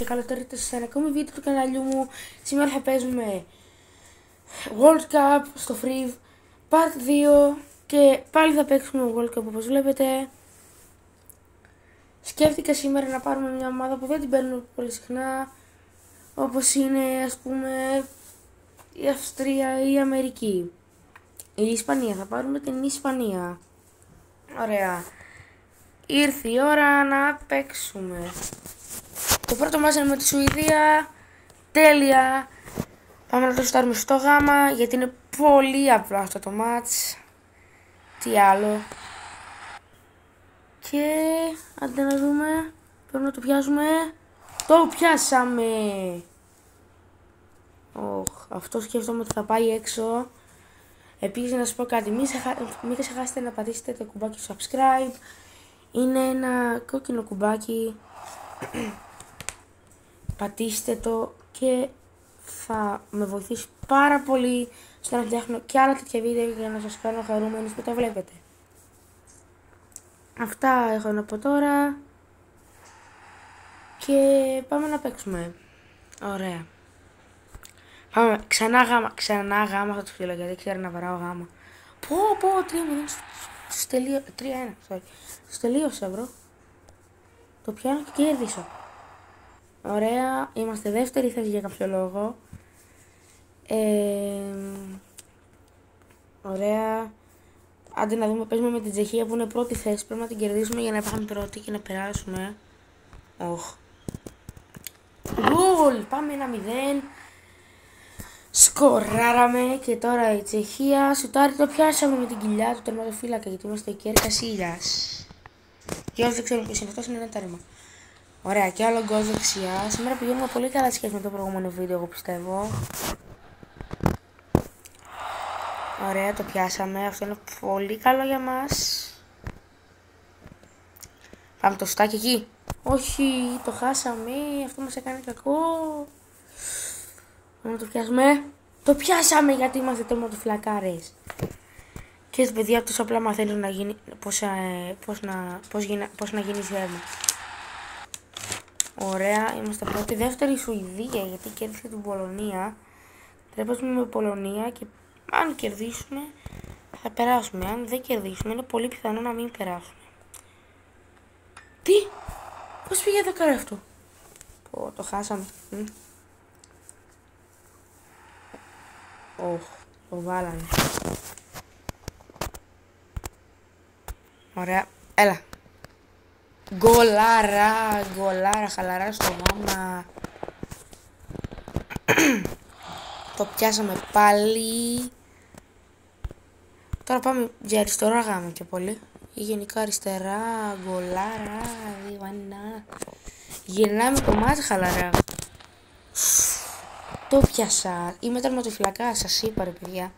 και καλώς ήρθατε σε ένα ακόμη βίντεο του καναλιού μου. Σήμερα θα παίζουμε World Cup στο Free Part 2 και πάλι θα παίξουμε World Cup όπως βλέπετε. Σκέφτηκα σήμερα να πάρουμε μια ομάδα που δεν την παίρνουμε πολύ συχνά, όπως είναι ας πούμε η Αυστρία ή η Αμερική. Η Ισπανία, θα πάρουμε την Ισπανία. Ωραία. Ήρθε η ώρα να παίξουμε. Το πρώτο μας είναι με τη Σουηδία. Τέλεια. Πάμε να το στάρουμε στο γάμα, γιατί είναι πολύ απλό αυτό το μάτς. Τι άλλο. Και άντε να δούμε. Πρέπει να το πιάσουμε. Το πιάσαμε. Αυτό σκέφτομαι ότι θα πάει έξω. Επίσης να σας πω κάτι. Μην ξεχάσετε να πατήσετε το κουμπάκι subscribe. Είναι ένα κόκκινο κουμπάκι. Πατήστε το και θα με βοηθήσει πάρα πολύ στο να φτιάχνω και άλλα τέτοια βίντεο για να σας κάνω χαρούμενους που τα βλέπετε. Αυτά έχω να πω τώρα και πάμε να παίξουμε. Ωραία. Πάμε ξανά γάμα θα το στείλω γιατί ξέρω να βαράω γάμα. Πω 3-1, sorry. Τελείωσα μπρο. Το πιάνω και κέρδισα. Ωραία, είμαστε δεύτερη θέση για κάποιο λόγο. Ωραία. Άντε να δούμε, παίζουμε με την Τσεχία που είναι πρώτη θέση. Πρέπει να την κερδίσουμε για να πάμε πρώτη και να περάσουμε. Γκολ! Πάμε 1-0. Σκοράραμε και τώρα η Τσεχία σουτάρει, το πιάσαμε με την κοιλιά του τερματοφύλακα γιατί είμαστε εκεί Κασίλιας. Για όσοι δεν ξέρουν ποιος είναι αυτός, είναι ένα τέρμα. Ωραία, και άλλο γκολ δεξιά. Σήμερα πηγαίνουμε πολύ καλά σχέση με το προηγούμενο βίντεο, εγώ πιστεύω. Ωραία, το πιάσαμε. Αυτό είναι πολύ καλό για μας. Πάμε το στάκι εκεί. Όχι, το χάσαμε. Αυτό μας έκανε κακό. Πάμε να το πιάσουμε. Το πιάσαμε γιατί είμαστε τερματοφυλακάρες. Και έτσι παιδιά, τόσο απλά μαθαίνουν να γίνει, πώς να γίνει ζέρμα. Ωραία, είμαστε πρώτη. Δεύτερη Σουηδία γιατί κέρδισε την Πολωνία. Πρέπει να παίζουμε με Πολωνία και αν κερδίσουμε θα περάσουμε. Αν δεν κερδίσουμε είναι πολύ πιθανό να μην περάσουμε. Τι! Πώς πήγε το καρέ αυτό? Το χάσαμε. Το βάλαμε. Ωραία, έλα. Γκολάρα, χαλαρά στο γάμα. Το πιάσαμε πάλι. Τώρα πάμε για αριστερά γάμα και πολύ. Ή γενικά αριστερά, γκολάρα, διβανά. Γυρνάμε το μάτι χαλαρά. Το πιάσα. Είμαι τερματοφυλακά, σας είπα ρε παιδιά.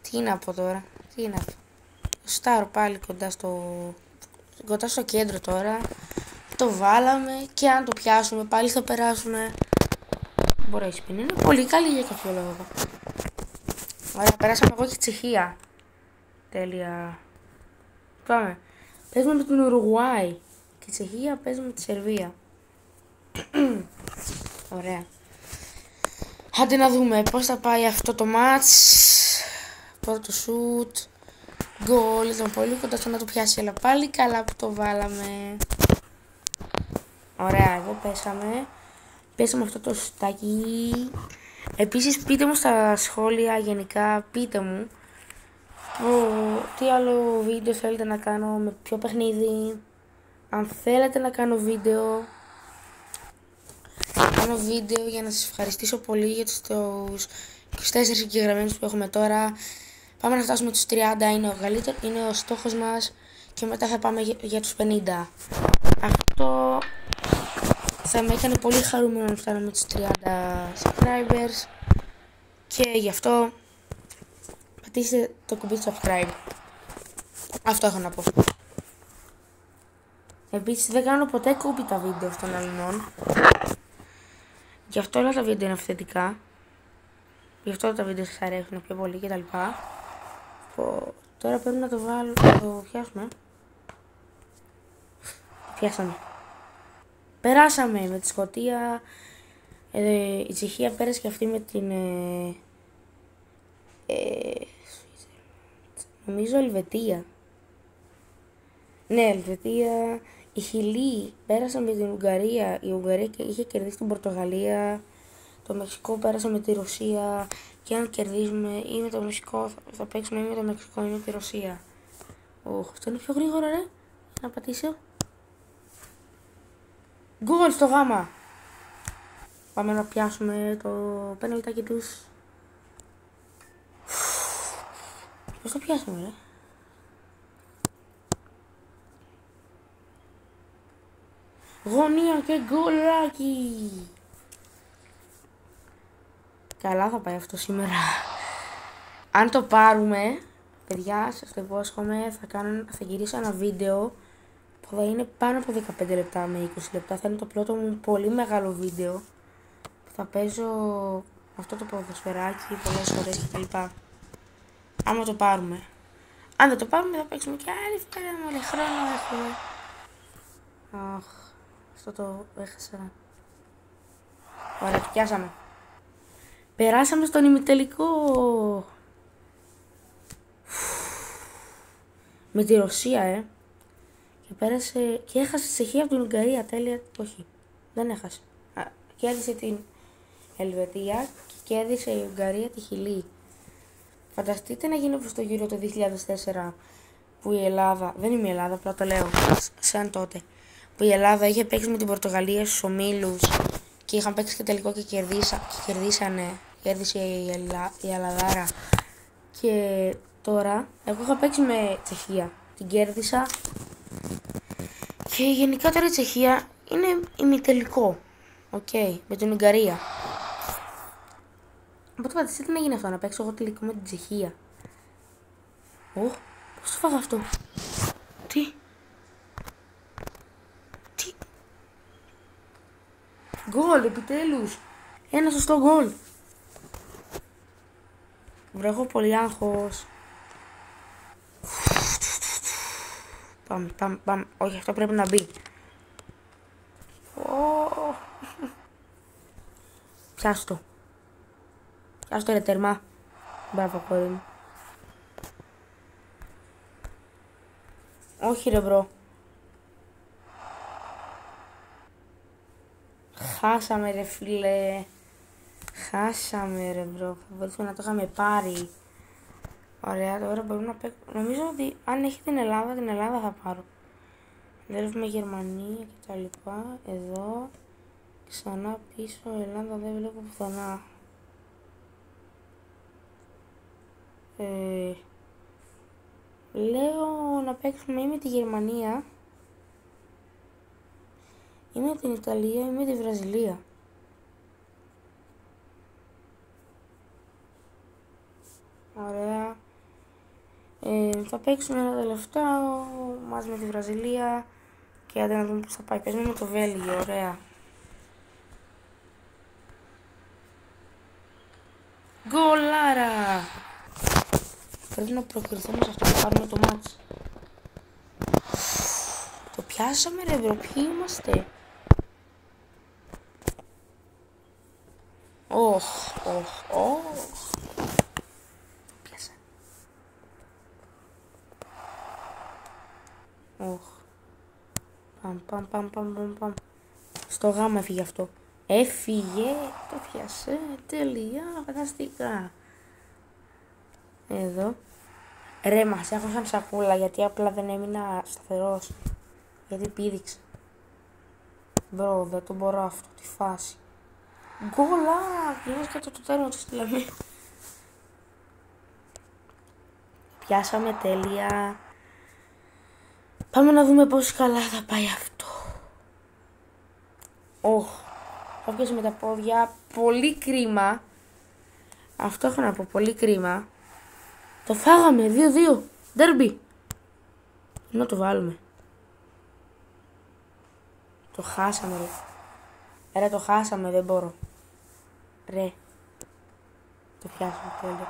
Τι να πω τώρα, τι να πω. Στάρω πάλι κοντά στο κέντρο τώρα. Το βάλαμε και αν το πιάσουμε πάλι θα περάσουμε. Μπορεί η σπίνα είναι πολύ καλή για κάποιο λόγο. Ωραία, περάσαμε εγώ και η Τσεχία. Τέλεια. Πάμε. Παίζουμε με την Ουρουγουάη και η Τσεχία παίζουμε με τη Σερβία. Ωραία. Άντε να δούμε πώς θα πάει αυτό το μάτς. Πρώτο σουτ. Γκολ, ήταν πολύ κοντά στο να το πιάσει, αλλά πάλι καλά που το βάλαμε. Ωραία, εδώ πέσαμε. Πέσαμε αυτό το σουτάκι. Επίσης πείτε μου στα σχόλια, γενικά πείτε μου τι άλλο βίντεο θέλετε να κάνω, με ποιο παιχνίδι. Αν θέλετε να κάνω βίντεο για να σας ευχαριστήσω πολύ για τους 24 εγγεγραμμένους που έχουμε τώρα. Πάμε να φτάσουμε τους 30, είναι ο στόχος μας και μετά θα πάμε για τους 50. Αυτό θα με έκανε πολύ χαρούμενο να φτάνουμε τους 30 subscribers και γι' αυτό πατήστε το κουμπί του subscribe. Αυτό έχω να πω. Επίσης δεν κάνω ποτέ κούπι τα βίντεο των αλληνών. Γι' αυτό όλα τα βίντεο είναι αυθεντικά. Γι' αυτό τα βίντεο σας αρέσουν πιο πολύ κτλ. Τώρα πρέπει να το βάλω, να το πιάσουμε. Πιάσαμε. Περάσαμε με τη Σκωτία. Η Τσεχία πέρασε και αυτή με την... νομίζω Ελβετία. Ναι, Ελβετία. Η Χιλή πέρασε με την Ουγγαρία. Η Ουγγαρία είχε κερδίσει την Πορτογαλία. Το Μεξικό πέρασε με τη Ρωσία. Και αν κερδίζουμε ή με το Μεξικό θα παίξουμε ή με το Μεξικό ή με τη Ρωσία. Αυτό είναι πιο γρήγορο, ρε. Να πατήσω. Γκολ στο γάμα. Πάμε να πιάσουμε το πέναλτάκι τους. Πώς το πιάσαμε, ρε. Γωνία και γκολάκι. Καλά θα πάει αυτό σήμερα. Αν το πάρουμε, παιδιά, σας το υπόσχομαι, θα γυρίσω ένα βίντεο που θα είναι πάνω από 15 λεπτά με 20 λεπτά. Θα είναι το πρώτο μου πολύ μεγάλο βίντεο που θα παίζω αυτό το ποδοσφαιράκι πολλές φορές κτλ. Άμα το πάρουμε. Αν δεν το πάρουμε θα παίξουμε και άλλη φορά, μόλι χρόνο έχουμε. Αχ, αυτό το έχασα. Ωραία, το πιάσαμε. Περάσαμε στον ημιτελικό. Με τη Ρωσία, Και πέρασε και έχασε τη Τσεχία από την Ουγγαρία. Τέλεια. Όχι, δεν έχασε. Κέρδισε την Ελβετία και κέρδισε η Ουγγαρία τη Χιλή. Φανταστείτε να γίνει όπως το Euro το 2004 που η Ελλάδα, δεν είμαι η Ελλάδα, απλά το λέω σαν τότε, που η Ελλάδα είχε παίξει με την Πορτογαλία στους ομίλους και είχαν παίξει και τελικό και κερδίσανε, κέρδισε η Ελλαδάρα. Και τώρα, εγώ είχα παίξει με Τσεχία, την κέρδισα και γενικά τώρα η Τσεχία είναι ημιτελικό, με την Ουγγαρία. Οπότε φανταστείτε να γίνει αυτό, να παίξω εγώ τελικό με την Τσεχία. Πώς το φάγα αυτό. Τι. Γκολ, επιτέλους. Ένα σωστό γκολ. Βρέχω πολύ άγχος. Πάμε. Όχι, αυτό πρέπει να μπει. Πιάστο. Πιάστο, ρε τερμά. Μπράβο, κόρη μου. Όχι, ρε μπρο. Χάσαμε, ρε φίλε. Χάσαμε, ρε μπρο. Θα μπορούσαμε να το είχαμε πάρει. Ωραία, τώρα μπορούμε να παίξουμε. Νομίζω ότι αν έχει την Ελλάδα θα πάρω. Δεν έχουμε Γερμανία και τα λοιπά. Εδώ. Ξανά πίσω, Ελλάδα δεν βλέπω πουθενά. Λέω να παίξουμε ή με τη Γερμανία ή με την Ιταλία ή με τη Βραζιλία. Ωραία. Θα παίξουμε ένα τελευταίο μαζί με τη Βραζιλία και άντε να δούμε πώς θα πάει. Παίζουμε με το Βέλγιο, ωραία. Γκολάρα! Πρέπει να προκριθούμε σε αυτό που πάρουμε το μάτς. Το πιάσαμε, ρε μπρο, ποιοι είμαστε. Οχ. Το πιάσα. Πάμε. Στο γάμα έφυγε αυτό. Έφυγε, το πιάσε, τέλεια, φανταστικά. Εδώ. Ρε, μας έχω σαν σακούλα γιατί απλά δεν έμεινα σταθερός. Γιατί πήδηξε. Μπρο, δεν το μπορώ αυτό, τη φάση. Γκολάρα, γυρνάς και το τέρμα του στείλαμε. Πιάσαμε, τέλεια. Πάμε να δούμε πόσο καλά θα πάει αυτό. Θα πιάσει με τα πόδια. Πολύ κρίμα. Αυτό έχω να πω, πολύ κρίμα. Το φάγαμε, 2-2. Ντέρμπι. Να το βάλουμε. Το χάσαμε, ρε. Ρε, το χάσαμε, δεν μπορώ. Ρε. Το πιάσαμε, τέλειο.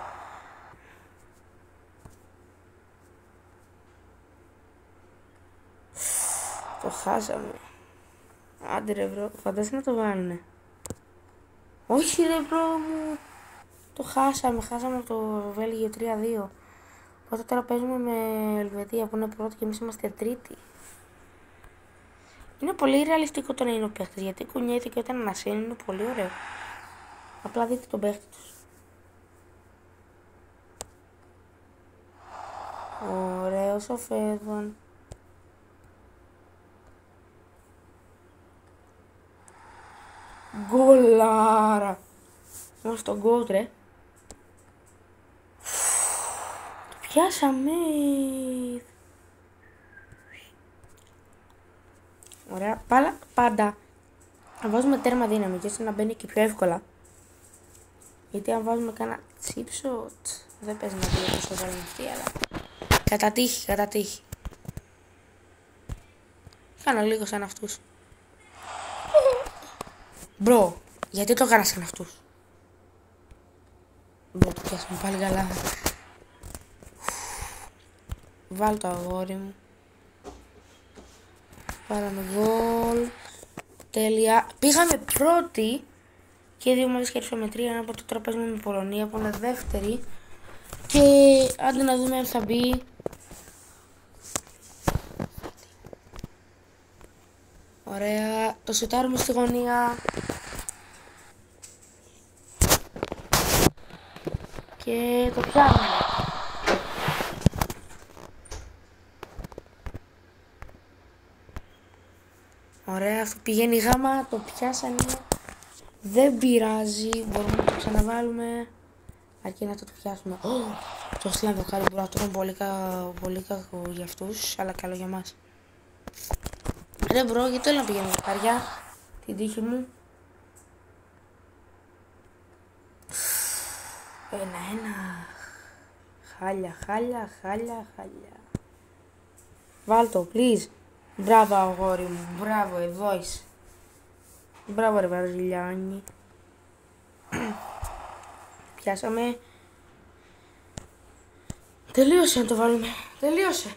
Το χάσαμε. Άντε ρε μπρο, φαντάζεσαι να το βάλουνε. Όχι ρε μπρο μου. Το χάσαμε το Βέλγιο 3-2. Οπότε τώρα παίζουμε με Ελβετία που είναι πρώτη και εμείς είμαστε τρίτη. Είναι πολύ ρεαλιστικό το να είναι ο παίχτης, γιατί κουνιέται και όταν ανασύνει είναι πολύ ωραίο. Απλά δείτε τον παίχτη τους. Ωραίος ο Φέδων. Γκολάρα. Όμως τον γκολ ρε. Το πιάσαμε. Ωραία. Πάντα να βάζουμε τέρμα δύναμη και ώστε να μπαίνει και πιο εύκολα. Γιατί αν βάζουμε κάνα chip shot δεν παίζει να μπει όπως το βάλουμε αυτή, αλλά κατά τύχη. Κάνω λίγο σαν αυτούς. Μπρο, γιατί το έκανα σαν αυτούς? Μπρο, το πιάσαμε πάλι καλά. Βάλ το αγόρι μου. Πάραμε γκολ. Τέλεια. Πήγαμε πρώτη και 2 μόλις κέρδισαμε 3. Οπότε τώρα παίζουμε με Πολωνία που είναι δεύτερη. Και άντε να δούμε αν θα μπει. Ωραία. Το σουτάρουμε στη γωνία. Και το πιάνουμε. Ωραία, αυτό πηγαίνει γάμα, το πιάσανε. Δεν πειράζει, μπορούμε να το ξαναβάλουμε. Αρκεί να το πιάσουμε. Το στείλαμε το χάρη, μπορεί να είναι πολύ κακό για αυτούς, αλλά καλό για μας. Ρε μπρο, γιατί θέλω να πηγαίνω με χαριά, την τύχη μου. 1-1. Χάλια. Βάλ το, please. Μπράβο αγόρι μου, μπράβο, εδώ είσαι. Μπράβο ρε Βραζιλιάνι. Πιάσαμε. Τελείωσε να το βάλουμε. Τελείωσε.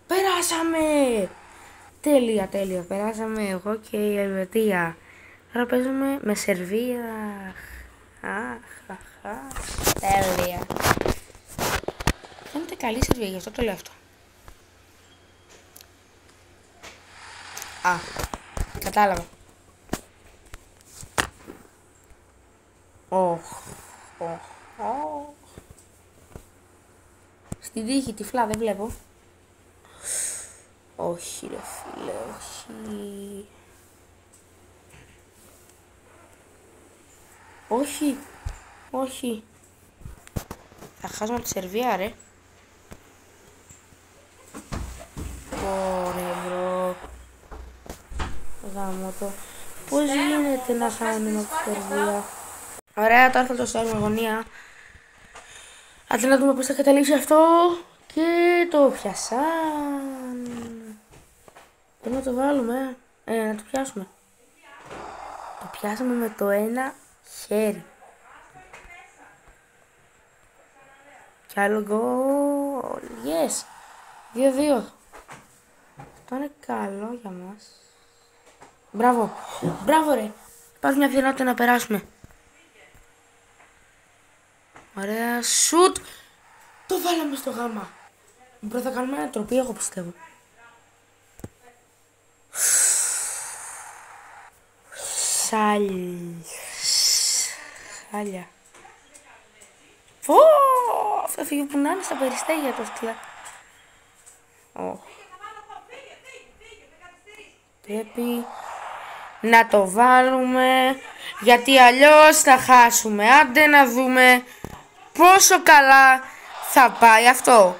Περάσαμε. Τέλεια. Περάσαμε εγώ και η Ελβετία. Τώρα παίζουμε με Σερβία. Τέλεια. Φαίνεται καλή η Σερβία, γι' αυτό το λέω αυτό. Κατάλαβα. Στην τύχη τυφλά δεν βλέπω. Όχι ρε φίλε, όχι. Θα χάσουμε τη Σερβία ρε. Ωραία μπρο. Γάμο το. Πώς γίνεται να χάνουμε τη Σερβία? Ωραία, τώρα θα το στέλνουμε γωνία. Άντε να δούμε πώς θα καταλήξει αυτό. Και το πιασάν. Πρέπει να το βάλουμε. Να το πιάσουμε. Το πιάσαμε με το ένα χέρι. Κι άλλο γκολ. Yes. 2-2. Αυτό είναι καλό για μας. Μπράβο ρε. Υπάρχει μια πιθανότητα να περάσουμε. Ωραία. Σουτ. Το βάλαμε στο γάμα. Μπρο, θα κάνουμε ένα τροπή, εγώ πιστεύω. Χάλια. Θα φύγει που να είναι στα περιστέρια το στυλά. Πρέπει να το βάλουμε, γιατί αλλιώς θα χάσουμε. Άντε να δούμε πόσο καλά θα πάει αυτό.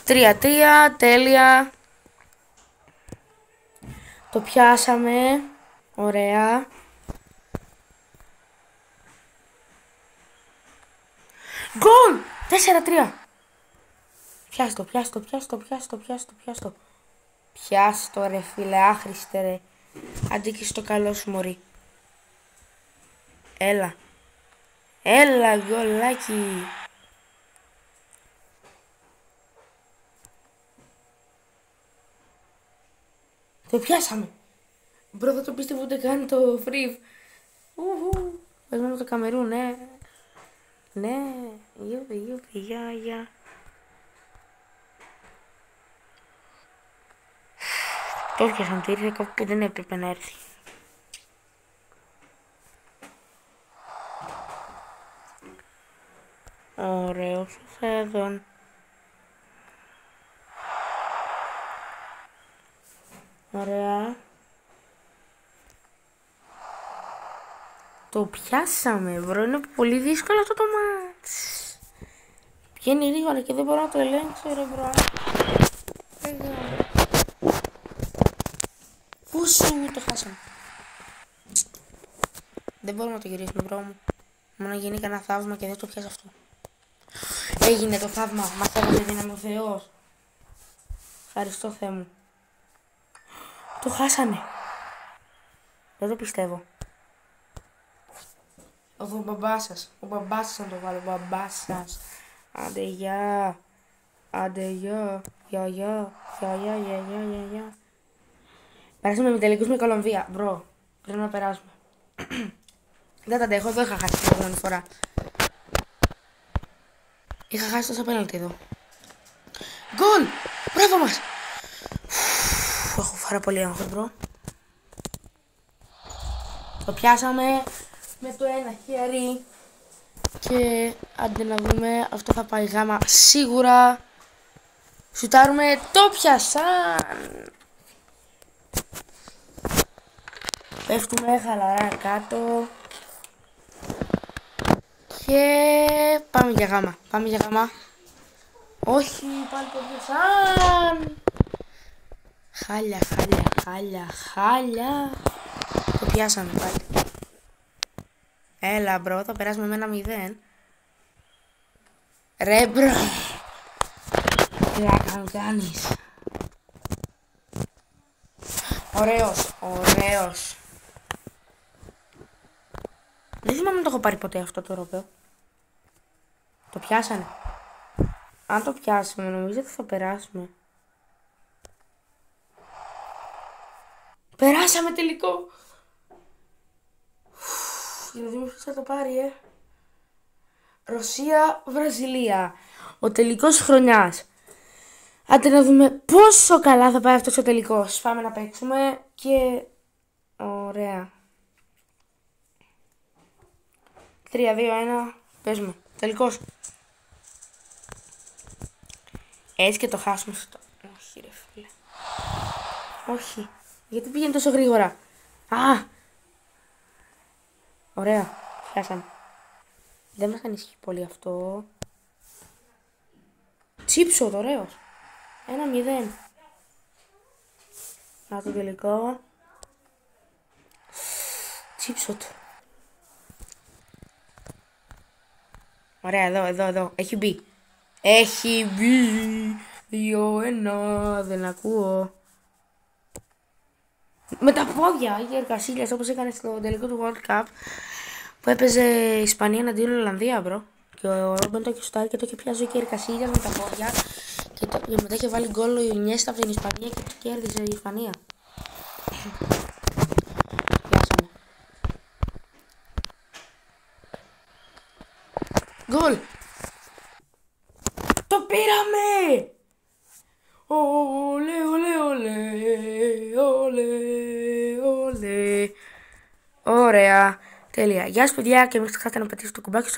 3-3, τέλεια. Το πιάσαμε. Ωραία. Γκολ! 4-3. Πιάστο. Πιάστο ρε φίλε, άχρηστε ρε. Αντίκει στο καλό σου μωρί. Έλα γκολάκι. Το πιάσαμε. Μπρο, δεν το πίστευε ούτε καν το Φρίβ. Παίζουμε με το Καμερούν, ναι. Ναι, γιούπι, γεια. Το έφτιασαν, το ήρθε κάπου που δεν έπρεπε να έρθει. Ωραίος ο Θέδων. Ωραία. Το πιάσαμε, μπρο, είναι πολύ δύσκολο αυτό το μάτς. Βγαίνει γρήγορα και δεν μπορώ να το ελέγξω, ρε μπρο. Πόσο το χάσαμε. Δεν μπορούμε να το γυρίσουμε, μπρο μου. Μόνο γίνει κανένα θαύμα και δεν το πιάσα αυτό. Έγινε το θαύμα, μας έβαλε δύναμη ο Θεός. Ευχαριστώ, Θεέ μου. Το χάσαμε. Δεν το πιστεύω. Ο μπαμπάς σας να το βάλω, ο μπαμπάς σας. Άντε γεια. Γεια. Περάσαμε με τελικούς με Κολομβία. Μπρο, πρέπει να περάσουμε. Δεν τα αντέχω, εδώ είχα χάσει την προηγούμενη φορά. Είχα χάσει τόσα πέναλτι εδώ. Γκολ! Μπράβο μας! Έχω πάρα πολύ άγχος, μπρο. Το πιάσαμε με το ένα χέρι. Και άντε να δούμε, αυτό θα πάει γάμα σίγουρα. Σουτάρουμε, το πιάσαν! Πέφτουμε χαλαρά κάτω. Και πάμε για γάμα. Όχι, πάλι το πιάσαν! Χάλια. Το πιάσαμε πάλι. Έλα μπρο, θα περάσουμε με 1-0. Ρε μπρο. Τι να κάνεις. Ωραίος. Δεν θυμάμαι να το έχω πάρει ποτέ αυτό το ροπέο. Το πιάσανε. Αν το πιάσουμε νομίζω ότι θα περάσουμε. Περάσαμε τελικό. Για να δούμε ποιος θα το πάρει, Ρωσία-Βραζιλία. Ο τελικός χρονιάς. Άντε να δούμε πόσο καλά θα πάει αυτός ο τελικός. Πάμε να παίξουμε και... Ωραία. 3-2-1. Παίζουμε. Τελικός. Έτσι και το χάσουμε στο... Όχι ρε φίλε. Όχι. Γιατί πήγαινε τόσο γρήγορα. Ωραία. Πιάσαμε. Δεν μας ανησυχεί πολύ αυτό. Τσίψο, ωραίος. 1-0. Να το τελικό. Τσίψοτ. Ωραία, εδώ. Έχει μπει. 2-1. Δεν ακούω. Με τα πόδια. Είχε εργασίλιας όπως έκανε στο τελικό του World Cup. Που έπαιζε η Ισπανία εναντίον Ολλανδία, μπρο. Και ο Ρόμπεν το είχε σουτάρει και το είχε πιάσει και η Εργασίλιας με τα πόδια. Και μετά είχε βάλει γκολ ο Ινιέστα από την Ισπανία και κέρδισε η Ισπανία. Πιάσαμε. Γκολ! Το πήραμε! Ωραία. Τέλεια. Γεια σας παιδιά και μην ξεχάσετε να πατήσετε το κουμπάκι